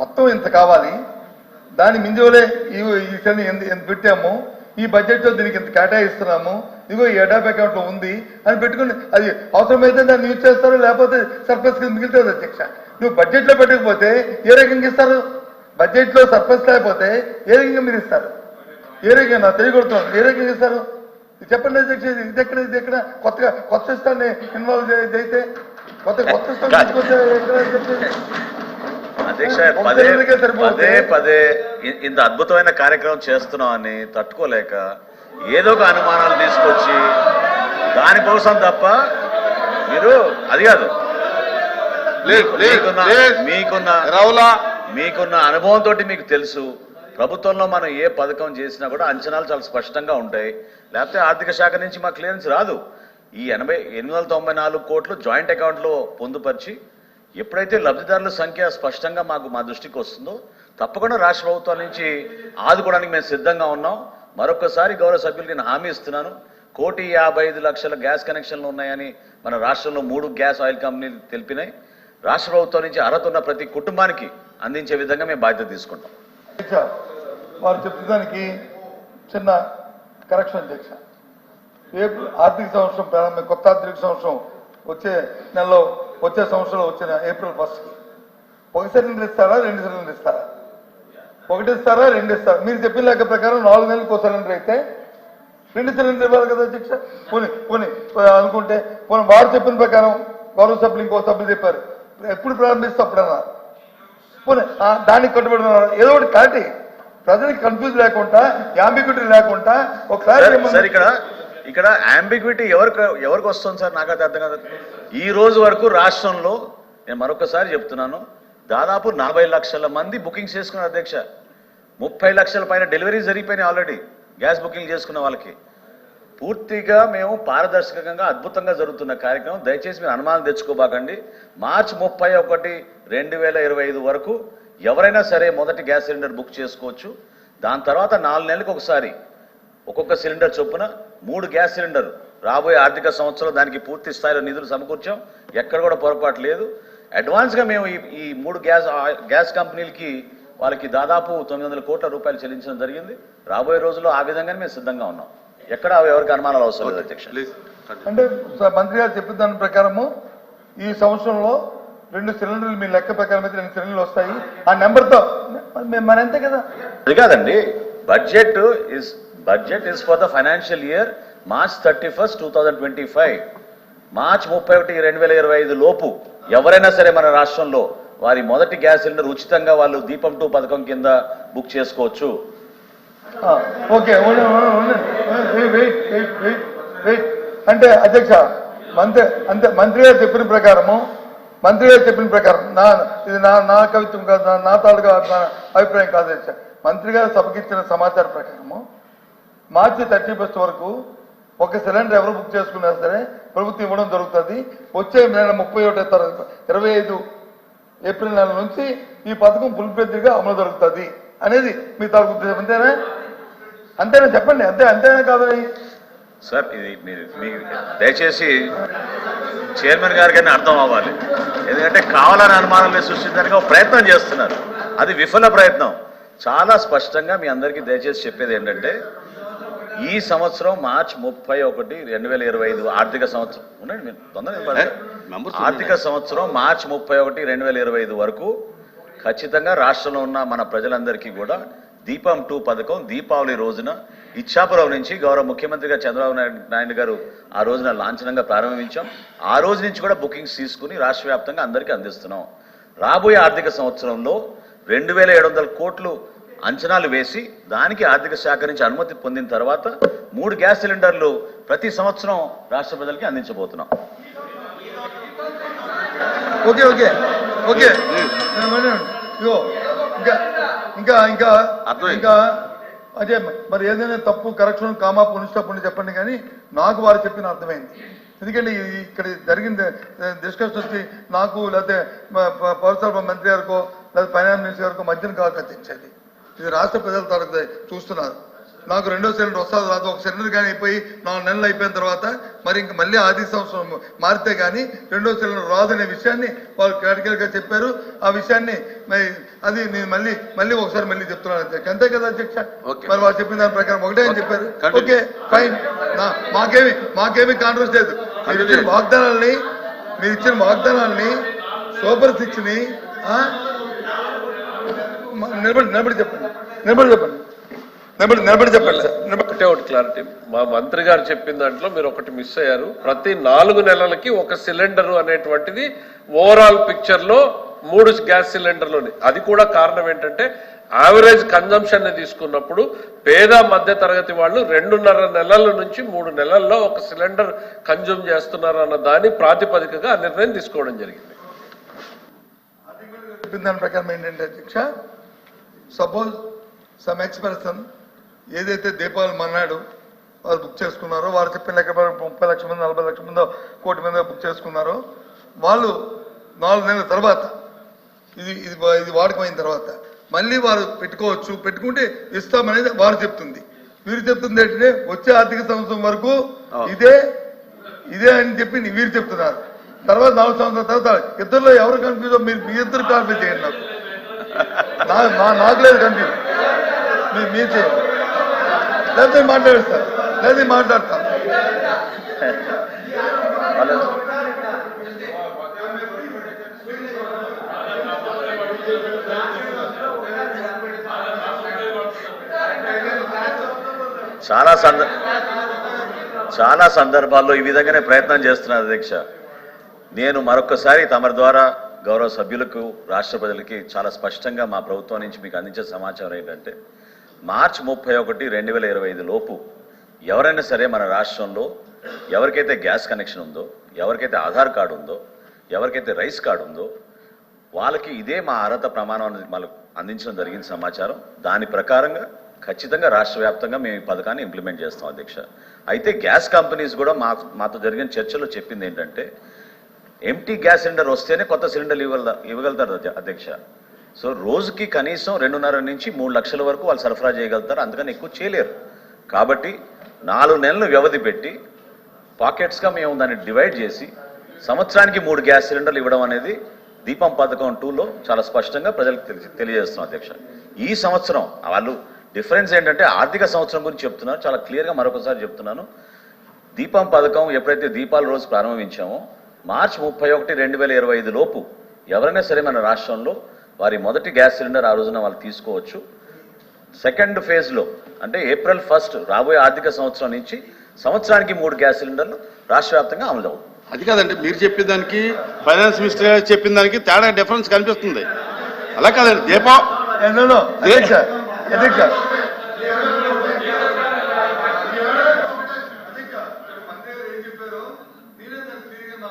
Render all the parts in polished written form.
మొత్తం ఇంత కావాలి, దాని మింజోలే ఈ సరి ఎంత పెట్టాము, ఈ బడ్జెట్లో దీనికి ఇంత కేటాయిస్తున్నాము, ఇదిగో ఈ ఎడాప్ అకౌంట్లో ఉంది అని పెట్టుకుని అది అవసరమైతే దాన్ని యూజ్ చేస్తారు, లేకపోతే సర్ప్లస్ కింద మిగులుతుంది. అధ్యక్ష, నువ్వు బడ్జెట్లో పెట్టకపోతే ఏ రకంగా ఇస్తారు? బడ్జెట్లో సర్ప్లస్ లేకపోతే ఏ రకంగా మీరు ఇస్తారు? ఏ రకంగా నా తెలియకొడుతున్నాను, ఏ రకంగా ఇస్తారు చెప్పండి అధ్యక్ష. ఇది ఎక్కడ కొత్త సిస్టాన్ని ఇన్వాల్వ్ అయితే కొత్త సిస్టమ్ తీసుకొస్తే ఎక్కడ చెప్పేది? అధ్యక్ష, పదే ఇంత అద్భుతమైన కార్యక్రమం చేస్తున్నాం అని తట్టుకోలేక ఏదో ఒక అనుమానాలు తీసుకొచ్చి దానికోసం తప్ప మీరు అది కాదు, మీకున్న అనుభవంతో మీకు తెలుసు ప్రభుత్వంలో మనం ఏ పథకం చేసినా కూడా అంచనాలు చాలా స్పష్టంగా ఉంటాయి. లేకపోతే ఆర్థిక శాఖ నుంచి మా క్లియరెన్స్ రాదు. ఈ 894 కోట్లు జాయింట్ అకౌంట్లో పొందుపరిచి ఎప్పుడైతే లబ్ధిదారుల సంఖ్య స్పష్టంగా మా దృష్టికి వస్తుందో తప్పకుండా రాష్ట్ర ప్రభుత్వం నుంచి ఆదుకోవడానికి మేము సిద్ధంగా ఉన్నాం. మరొకసారి గౌరవ సభ్యులు నేను హామీ ఇస్తున్నాను, 1,55,00,000 గ్యాస్ కనెక్షన్లు ఉన్నాయని మన రాష్ట్రంలో 3 గ్యాస్ ఆయిల్ కంపెనీలు తెలిపినాయి. రాష్ట్ర ప్రభుత్వం నుంచి అర్హత ఉన్న ప్రతి కుటుంబానికి అందించే విధంగా మేము బాధ్యత తీసుకుంటాం. వారు చెప్పడానికి చిన్న కరెక్షన్ అధ్యక్ష. ఆర్థిక సంవత్సరం ప్రారంభం, కొత్త ఆర్థిక సంవత్సరం వచ్చే నెలలో, వచ్చే సంవత్సరంలో వచ్చిన ఏప్రిల్ 1కి 1 సిలిండర్ ఇస్తారా, 2 సిలిండర్ ఇస్తారా? 1 ఇస్తారా, 2 ఇస్తారా? మీరు చెప్పిన లెక్క ప్రకారం 4 నెలలకు 1 సిలిండర్ అయితే 2 సిలిండర్ ఇవ్వాలి కదా అధ్యక్ష. పోనీ అనుకుంటే వారు చెప్పిన ప్రకారం గౌరవ సభ్యులు ఇంకో సభ్యులు చెప్పారు ఎప్పుడు ప్రారంభిస్తే అప్పుడన్నా పోనీ దానికి కట్టుబడి ఏదో ఒకటి కాటి ప్రజలకు కన్ఫ్యూజ్ లేకుండా, యాంబిగ్యూటీ లేకుండా ఒకసారి ఇక్కడ యాంబిగ్యూటీ ఎవరికి వస్తుంది సార్? నాకైతే అర్థం కాదు. ఈ రోజు వరకు రాష్ట్రంలో నేను మరొకసారి చెప్తున్నాను, దాదాపు 40 లక్షల మంది బుకింగ్స్ చేసుకున్నారు అధ్యక్ష. 30 లక్షల పైన డెలివరీ జరిగిపోయినాయి ఆల్రెడీ గ్యాస్ బుకింగ్ చేసుకున్న వాళ్ళకి. పూర్తిగా మేము పారదర్శకంగా అద్భుతంగా జరుగుతున్న కార్యక్రమం. దయచేసి మీరు అనుమానం తెచ్చుకోబాకండి. మార్చి 31, 2025 వరకు ఎవరైనా సరే మొదటి గ్యాస్ సిలిండర్ బుక్ చేసుకోవచ్చు. దాని తర్వాత 4 నెలలకు ఒకసారి ఒక్కొక్క సిలిండర్ చొప్పున 3 గ్యాస్ సిలిండర్ రాబోయే ఆర్థిక సంవత్సరం దానికి పూర్తి స్థాయిలో నిధులు సమకూర్చాం. ఎక్కడ కూడా పొరపాటు లేదు. అడ్వాన్స్గా మేము ఈ 3 గ్యాస్ కంపెనీలకి వాళ్ళకి దాదాపు 900 కోట్ల రూపాయలు చెల్లించడం జరిగింది. రాబోయే రోజుల్లో ఆ విధంగానే మేము సిద్ధంగా ఉన్నాం. ఎక్కడ ఎవరికి అనుమానాలు అవసరం లేదు అధ్యక్ష. అంటే మంత్రి గారు చెప్పిన దాని ప్రకారము ఈ సంవత్సరంలో 2 సిలిండర్లు మీ లెక్క ప్రకారం అయితే 2 సిలిండర్లు వస్తాయి. ఆ నెంబర్తో మన అంతే కదా. అది కాదండి, budget is for the financial year March 31, 2025. మార్చి 31, 2025 లోపు ఎవరైనా సరే మన రాష్ట్రంలో వారి మొదటి గ్యాస్ సిలిండర్ ఉచితంగా వాళ్ళు దీపం 2 పథకం కింద బుక్ చేసుకోవచ్చు. ఓకే, అంటే అధ్యక్ష మంత్రి గారు చెప్పిన ప్రకారం ఇది నా కవిత్వం కాదు, నా తాలూకా అభిప్రాయం కాదు అధ్యక్ష. మంత్రి గారు సభకి ఇచ్చిన సమాచారం ప్రకారము మార్చి 31 వరకు 1 సిలిండర్ ఎవరు బుక్ చేసుకున్నా సరే ప్రభుత్వం ఇవ్వడం జరుగుతుంది. వచ్చే నెల 25 ఏప్రిల్ నెల నుంచి ఈ పథకం ఫుల్ఫిల్గా అమలు జరుగుతుంది అనేది మీ తాలూకు ఉద్దేశం. అంతేనా చెప్పండి, అంతేనా కాదని సార్? ఇది మీరు దయచేసి చైర్మన్ గారికైనా అర్థం అవ్వాలి. ఎందుకంటే కావాలని అనుమానాలు సృష్టించడానికి ఒక ప్రయత్నం చేస్తున్నారు, అది విఫల ప్రయత్నం. చాలా స్పష్టంగా మీ అందరికీ దయచేసి చెప్పేది ఏంటంటే, ఈ సంవత్సరం మార్చి 31, 2025 ఆర్థిక సంవత్సరం ఉండండి, మీరు తొందరగా ఆర్థిక సంవత్సరం మార్చి 31, 2025 వరకు ఖచ్చితంగా రాష్ట్రంలో ఉన్న మన ప్రజలందరికీ కూడా దీపం 2 పథకం దీపావళి రోజున ఇచ్చాపురం నుంచి గౌరవ ముఖ్యమంత్రిగా చంద్రబాబు నాయుడు గారు ఆ రోజున లాంఛనంగా ప్రారంభించాం. ఆ రోజు నుంచి కూడా బుకింగ్స్ తీసుకుని రాష్ట్ర వ్యాప్తంగా అందరికీ అందిస్తున్నాం. రాబోయే ఆర్థిక సంవత్సరంలో 2,700 కోట్లు అంచనాలు వేసి దానికి ఆర్థిక శాఖ నుంచి అనుమతి పొందిన తర్వాత 3 గ్యాస్ సిలిండర్లు ప్రతి సంవత్సరం రాష్ట్ర ప్రజలకి అందించబోతున్నాం. ఓకే ఓకే ఓకే ఇంకా ఇంకా ఇంకా అదే మరి ఏదైనా తప్పు కరెక్షన్ కామా పునిష్టప్పుడు చెప్పండి, కానీ నాకు వారు చెప్పిన అర్థమైంది. ఎందుకంటే ఇక్కడ జరిగిన డిస్కషన్ వచ్చి నాకు లేకపోతే పౌరసరఫరా మంత్రి గారికో లేదా ఫైనాన్స్ మినిస్టర్ గారికో మధ్యన కావచ్చు తెచ్చేది. ఇది రాష్ట్ర ప్రజల తరగతి చూస్తున్నారు. నాకు రెండో సిలిండర్ వస్తుంది రాదు, ఒక సిలిండర్ కానీ అయిపోయి 4 నెలలు అయిపోయిన తర్వాత మరి ఇంక మళ్ళీ ఆర్థిక సంవత్సరం మారితే కానీ రెండో సిలిండర్ రాదనే విషయాన్ని వాళ్ళు క్లారికల్గా చెప్పారు. ఆ విషయాన్ని అది నేను మళ్ళీ ఒకసారి మళ్ళీ చెప్తున్నాను అధ్యక్ష. అంతే కదా అధ్యక్ష? మరి వాళ్ళు చెప్పిన దాని ప్రకారం ఒకటే అని చెప్పారు. ఓకే ఫైన్, మాకేమీ కాంట్రవర్సీ లేదు. మీరు ఇచ్చిన వాగ్దానాల్ని సూపర్ 6ని నిలబడి చెప్పండి సార్. ఒకటే ఒకటి క్లారిటీ, మా మంత్రి గారు చెప్పిన దాంట్లో మీరు ఒకటి మిస్ అయ్యారు. ప్రతి 4 నెలలకి ఒక సిలిండర్ అనేటువంటిది ఓవరాల్ పిక్చర్ లో 3 గ్యాస్ సిలిండర్లోని. అది కూడా కారణం ఏంటంటే యావరేజ్ కన్జంప్షన్ ని తీసుకున్నప్పుడు పేద మధ్య తరగతి వాళ్ళు 2.5 నెలల నుంచి 3 నెలల్లో ఒక సిలిండర్ కన్జ్యూమ్ చేస్తున్నారు అన్న దాని ప్రాతిపదికగా ఆ నిర్ణయం తీసుకోవడం జరిగింది. దాని ప్రకారం ఏంటంటే అధ్యక్ష, సపోజ్ సమ్ ఎక్స్‌పర్సన్ ఏదైతే దీపావళి మన్నాడు వాళ్ళు బుక్ చేసుకున్నారో, వారు చెప్పిన లెక్క 30 లక్షల మంది 40 లక్షల మంది 1 కోటి మంది బుక్ చేసుకున్నారో, వాళ్ళు 4 నెలల తర్వాత ఇది వాడుకమైన తర్వాత మళ్ళీ వారు పెట్టుకోవచ్చు, పెట్టుకుంటే ఇస్తామనేది వారు చెప్తుంది. వీరు చెప్తుంది ఏంటంటే వచ్చే ఆర్థిక సంవత్సరం వరకు ఇదే అని చెప్పి వీరు చెప్తున్నారు. తర్వాత 4 సంవత్సరాల తర్వాత ఇద్దరులో ఎవరు కన్ఫ్యూజ్, మీ ఇద్దరు కన్ఫ్యూజ్ చేయండి. నాకు లేదు కన్ఫ్యూజ్, మీరు చేయండి. లేకపోతే మాట్లాడేస్తారు, లేదా మాట్లాడతాను. చాలా సందర్భాల్లో ఈ విధంగానే ప్రయత్నం చేస్తున్నారు అధ్యక్ష. నేను మరొకసారి తమరి ద్వారా గౌరవ సభ్యులకు, రాష్ట్ర ప్రజలకి చాలా స్పష్టంగా మా ప్రభుత్వం నుంచి మీకు అందించే సమాచారం ఏంటంటే, మార్చి 31, 2025 లోపు ఎవరైనా సరే మన రాష్ట్రంలో ఎవరికైతే గ్యాస్ కనెక్షన్ ఉందో, ఎవరికైతే ఆధార్ కార్డు ఉందో, ఎవరికైతే రైస్ కార్డు ఉందో వాళ్ళకి ఇదే మా అర్హత ప్రమాణం మనకు అందించడం జరిగిన సమాచారం. దాని ప్రకారంగా ఖచ్చితంగా రాష్ట్ర వ్యాప్తంగా మేము ఈ పథకాన్ని ఇంప్లిమెంట్ చేస్తాం అధ్యక్ష. అయితే గ్యాస్ కంపెనీస్ కూడా మాతో జరిగిన చర్చలో చెప్పింది ఏంటంటే, ఎంటీ గ్యాస్ సిలిండర్ వస్తేనే కొత్త సిలిండర్లు ఇవ్వగలుగుతారు అధ్యక్ష. సో రోజుకి కనీసం 2.5 నుంచి 3 లక్షల వరకు వాళ్ళు సరఫరా చేయగలుగుతారు, అందుకని ఎక్కువ చేయలేరు. కాబట్టి 4 నెలలు వ్యవధి పెట్టి పాకెట్స్గా మేము దాన్ని డివైడ్ చేసి సంవత్సరానికి 3 గ్యాస్ సిలిండర్లు ఇవ్వడం అనేది దీపం పథకం 2లో చాలా స్పష్టంగా ప్రజలకు తెలియజేస్తున్నాం అధ్యక్ష. ఈ సంవత్సరం వాళ్ళు డిఫరెన్స్ ఏంటంటే ఆర్థిక సంవత్సరం గురించి చెప్తున్నారు, చాలా క్లియర్గా మరొకసారి చెప్తున్నాను. దీపం పథకం ఎప్పుడైతే దీపాల రోజు ప్రారంభించామో మార్చి 31, 2025 లోపు ఎవరైనా సరే మన రాష్ట్రంలో వారి మొదటి గ్యాస్ సిలిండర్ ఆ రోజున వాళ్ళు తీసుకోవచ్చు. సెకండ్ ఫేజ్లో అంటే April 1 రాబోయే ఆర్థిక సంవత్సరం నుంచి సంవత్సరానికి 3 గ్యాస్ సిలిండర్లు రాష్ట్ర వ్యాప్తంగా అమలు అవుతుంది. అది కాదండి, మీరు చెప్పిన దానికి ఫైనాన్స్ మినిస్టర్ గారు చెప్పిన దానికి తేడా డిఫరెన్స్ కనిపిస్తుంది. అలా కాదండి,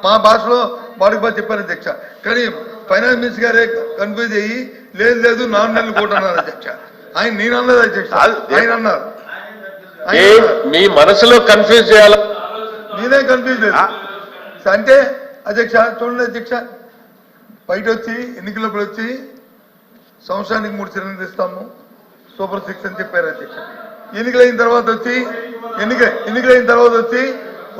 మా భాషలో వాడికి బాగా చెప్పారు అధ్యక్ష. కానీ ఫైనాన్స్ మినిస్టర్ గారే కన్ఫ్యూజ్ అయ్యి లేదు 4 నెలలు కూడా అన్నారు అధ్యక్ష. ఆయన నేను అన్నది అధ్యక్ష, ఆయన అన్నారు. మీ మనసులో కన్ఫ్యూజ్ చేయాలి, నేనే కన్ఫ్యూజ్ లేదు అంటే అధ్యక్ష. చూడండి అధ్యక్ష, బయట వచ్చి ఎన్నికలప్పుడు వచ్చి సంవత్సరానికి 3 సిలిండర్లు ఇస్తాము, సూపర్ 6 అని చెప్పారు అధ్యక్ష. ఎన్నికలైన తర్వాత వచ్చి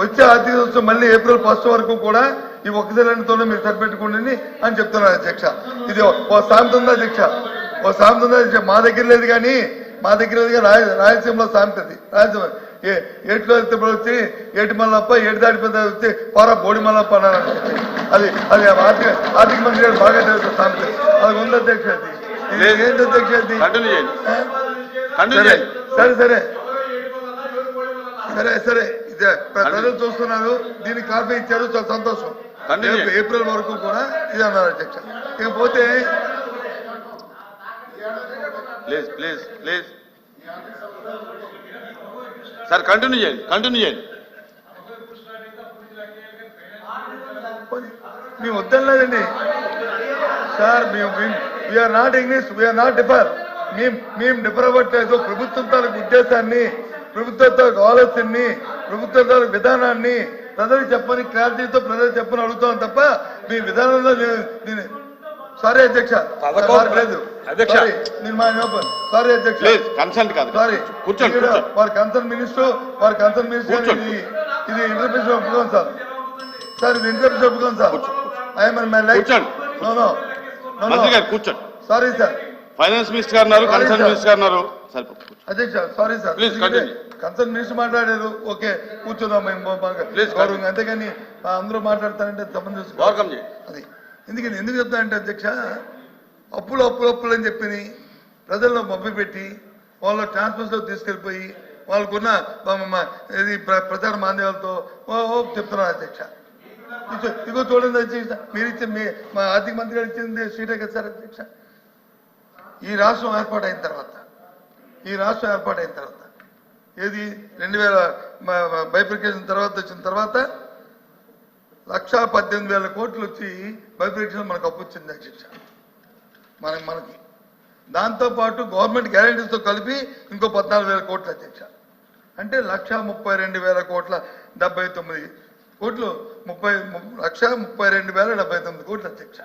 వచ్చే ఆర్థిక సంవత్సరం మళ్ళీ April 1 వరకు కూడా ఈ 1 సిలిండర్తోనే మీరు సరిపెట్టుకోండి అని చెప్తున్నారు అధ్యక్ష. ఇది ఓ సామెత ఉందా అధ్యక్ష? మా దగ్గర లేదు కానీ రాయలసీమలో సామెతది. రాయలసీమ ఏట్లో వెళ్తే వచ్చి ఏటి మల్లప్ప, ఏటి దాటిపోతే వచ్చి పారా బోడి మల్లప్ప అన్నారు. అది ఆర్థిక మంత్రి గారు బాగా తెలుసు సామెత. అది ఉంది అధ్యక్ష. అది ఏంటి అధ్యక్ష? అది సరే ప్రజలు చూస్తున్నారు, దీనికి కాపీ ఇచ్చారు, చాలా సంతోషం. April వరకు కూడా ఇది అన్నారు అధ్యక్ష. ఇకపోతే ప్లీజ్ సార్ కంటిన్యూ చేయండి. మేము వద్దలేదండి sir, we are not English, we are not differ. మేము డిఫర్ అవ్వట్లేదు. ప్రభుత్వం తాలూకు ఉద్దేశాన్ని, ప్రభుత్వం తాలూకు ఆలోచనని, ప్రభుత్వం తాలూకు విధానాన్ని ప్రజలకు చెప్పని క్లారిటీతో ప్రజలు చెప్పని అడుగుతాం తప్ప మీ విధానంలో సారీ అధ్యక్ష. లేదు అధ్యక్ష. సారీ, నేను మా సారీ అధ్యక్ష. ప్లీజ్ కన్సల్ట్ కాదు. సారీ కూర్చోండి, ఇక్కడ కూర్చోండి. వారి కన్సర్న్ మినిస్టర్ కూర్చోండి. ఇది ఇంటర్ప్రిషన్ ఒప్పుకోండి సార్. సార్ ఇది ఇంటర్ప్రిషన్ ఒప్పుకోండి సార్. కూర్చోండి. మంత్రి గారు కూర్చోండి. Sorry sir. ఫైనాన్స్ మినిస్టర్ గారు ఉన్నారు, కన్సర్న్ మినిస్టర్ గారు ఉన్నారు. సరిపోతుంది. అధ్యక్ష sorry sir. Please continue. Concern minister మాట్లాడారు, ఓకే కూర్చుందాం మేము బాగా Please గౌరవంగా. అంతేగాని అందరూ మాట్లాడతారంటే తప్పని వెల్కమ్ చేయండి. అది ఎందుకు చెప్తానంటే అధ్యక్ష, అప్పులు అని చెప్పి ప్రజల్లో మభ్య పెట్టి వాళ్ళ ట్రాన్స్పోర్ట్లో తీసుకెళ్ళిపోయి వాళ్ళకున్న ఇది ప్రచార మాధ్యమాలతో చెప్తున్నారు అధ్యక్ష. ఇగో చూడండి అధ్యక్ష, మీరు ఇచ్చే మా ఆర్థిక మంత్రి గారు ఇచ్చింది సీటే కదా సార్ అధ్యక్ష. ఈ రాష్ట్రం ఏర్పాటైన తర్వాత ఏది 2000 బైఫర్కేషన్ తర్వాత వచ్చిన తర్వాత 1,18,000 కోట్లు వచ్చి బైఫర్కేషన్ మనకు అప్పు వచ్చింది అధ్యక్ష. మనకి దాంతోపాటు గవర్నమెంట్ గ్యారెంటీస్తో కలిపి ఇంకో 14,000 కోట్లు అధ్యక్ష. అంటే 1,32,000 కోట్ల 79 కోట్లు 1,32,079 కోట్లు అధ్యక్ష.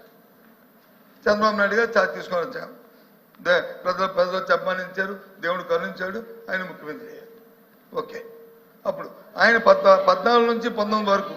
చంద్రబాబు నాయుడు గారు ఛార్జ్ తీసుకొని వచ్చాం. ప్రజలు అభిమానించారు, దేవుడు కరుణించాడు, ఆయన ముఖ్యమంత్రి అయ్యారు. ఓకే, అప్పుడు ఆయన 14 నుంచి 19 వరకు